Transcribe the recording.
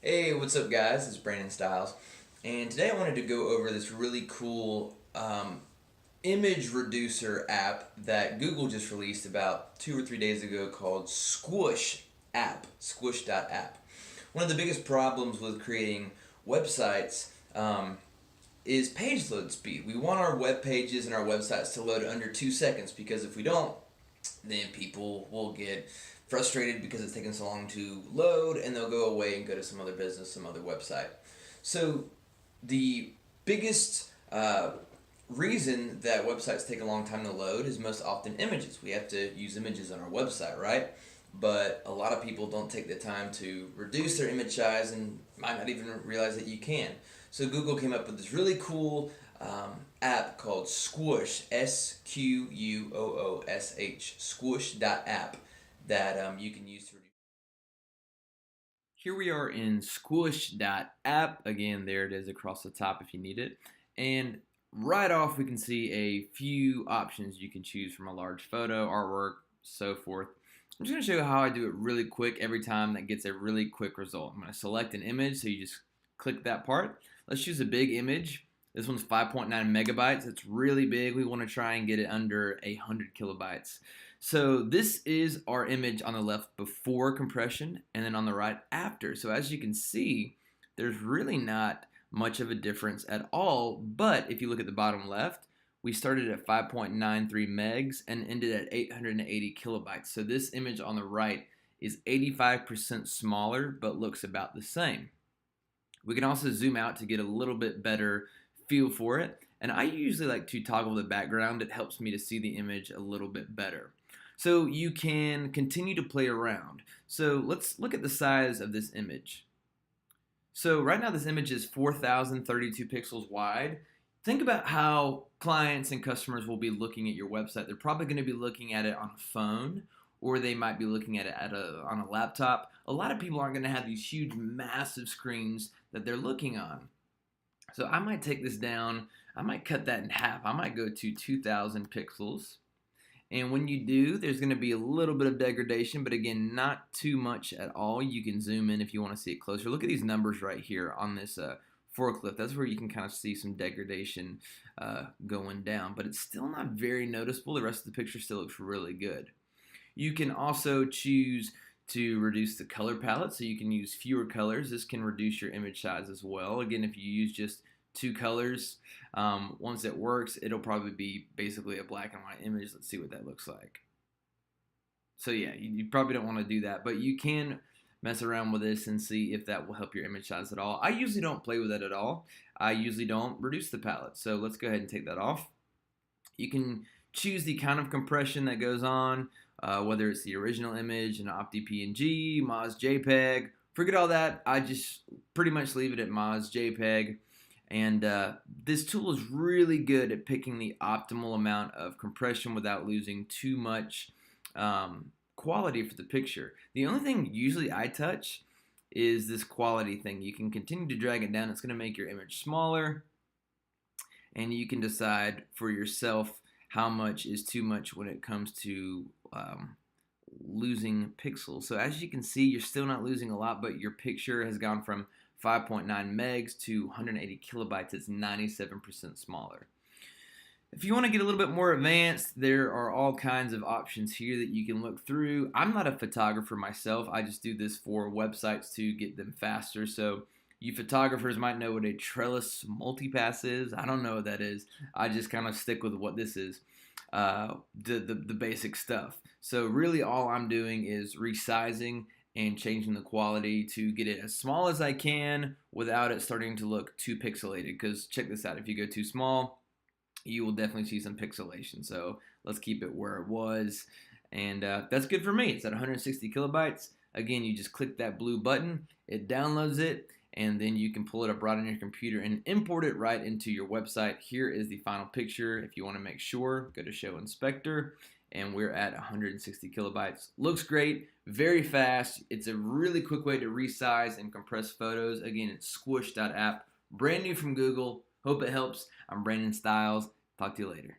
Hey, what's up, guys? It's Brandon Styles, and today I wanted to go over this really cool image reducer app that Google just released about 2 or 3 days ago called Squoosh app. Squoosh.app. One of the biggest problems with creating websites is page load speed. We want our web pages and our websites to load under 2 seconds because if we don't, then people will get frustrated because it's taking so long to load and they'll go away and go to some other business, some other website. So the biggest reason that websites take a long time to load is most often images. We have to use images on our website, right? But a lot of people don't take the time to reduce their image size and might not even realize that you can. So Google came up with this really cool app called Squoosh, Squoosh, Squoosh.app that you can use to reduce. Here we are in Squoosh.app. Again, there it is across the top if you need it. And right off, we can see a few options you can choose from a large photo, artwork, so forth. I'm just going to show you how I do it really quick every time that gets a really quick result. I'm going to select an image, so you just click that part. Let's choose a big image. This one's 5.9 megabytes. It's really big. We want to try and get it under 100 kilobytes. So this is our image on the left before compression and then on the right after. So as you can see, there's really not much of a difference at all. But if you look at the bottom left, we started at 5.93 megs and ended at 880 kilobytes. So this image on the right is 85% smaller but looks about the same. We can also zoom out to get a little bit better feel for it. And I usually like to toggle the background. It helps me to see the image a little bit better. So you can continue to play around. So let's look at the size of this image. So right now this image is 4,032 pixels wide. Think about how clients and customers will be looking at your website. They're probably going to be looking at it on a phone, or they might be looking at it on a laptop. A lot of people aren't going to have these huge, massive screens that they're looking on. So I might take this down. I might cut that in half. I might go to 2,000 pixels. And when you do, there's going to be a little bit of degradation, but again, not too much at all. You can zoom in if you want to see it closer. Look at these numbers right here on this forklift. That's where you can kind of see some degradation going down, but it's still not very noticeable. The rest of the picture still looks really good. You can also choose to reduce the color palette, so you can use fewer colors. This can reduce your image size as well. Again, if you use just 2 colors, once it works, it'll probably be basically a black and white image. Let's see what that looks like. So yeah, you probably don't want to do that, but you can mess around with this and see if that will help your image size at all. I usually don't play with it at all. I usually don't reduce the palette. So let's go ahead and take that off. You can choose the kind of compression that goes on, whether it's the original image, an OptiPNG, Moz JPEG. Forget all that. I just pretty much leave it at Moz JPEG. And this tool is really good at picking the optimal amount of compression without losing too much quality for the picture. The only thing usually I touch is this quality thing. You can continue to drag it down. It's going to make your image smaller, and you can decide for yourself how much is too much when it comes to losing pixels. So as you can see, you're still not losing a lot, but your picture has gone from 5.9 megs to 180 kilobytes. It's 97% smaller. If you want to get a little bit more advanced, there are all kinds of options here that you can look through. I'm not a photographer myself. I just do this for websites to get them faster. So you photographers might know what a trellis multipass is. I don't know what that is. I just kind of stick with what this is, the basic stuff. So really all I'm doing is resizing and changing the quality to get it as small as I can without it starting to look too pixelated. Because check this out, if you go too small, you will definitely see some pixelation. So let's keep it where it was. And that's good for me. It's at 160 kilobytes. Again, you just click that blue button, it downloads it, and then you can pull it up right on your computer and import it right into your website. Here is the final picture. If you want to make sure, go to Show Inspector, and we're at 160 kilobytes. Looks great, very fast. It's a really quick way to resize and compress photos. Again, it's Squoosh.app, brand new from Google. Hope it helps. I'm Brandon Styles. Talk to you later.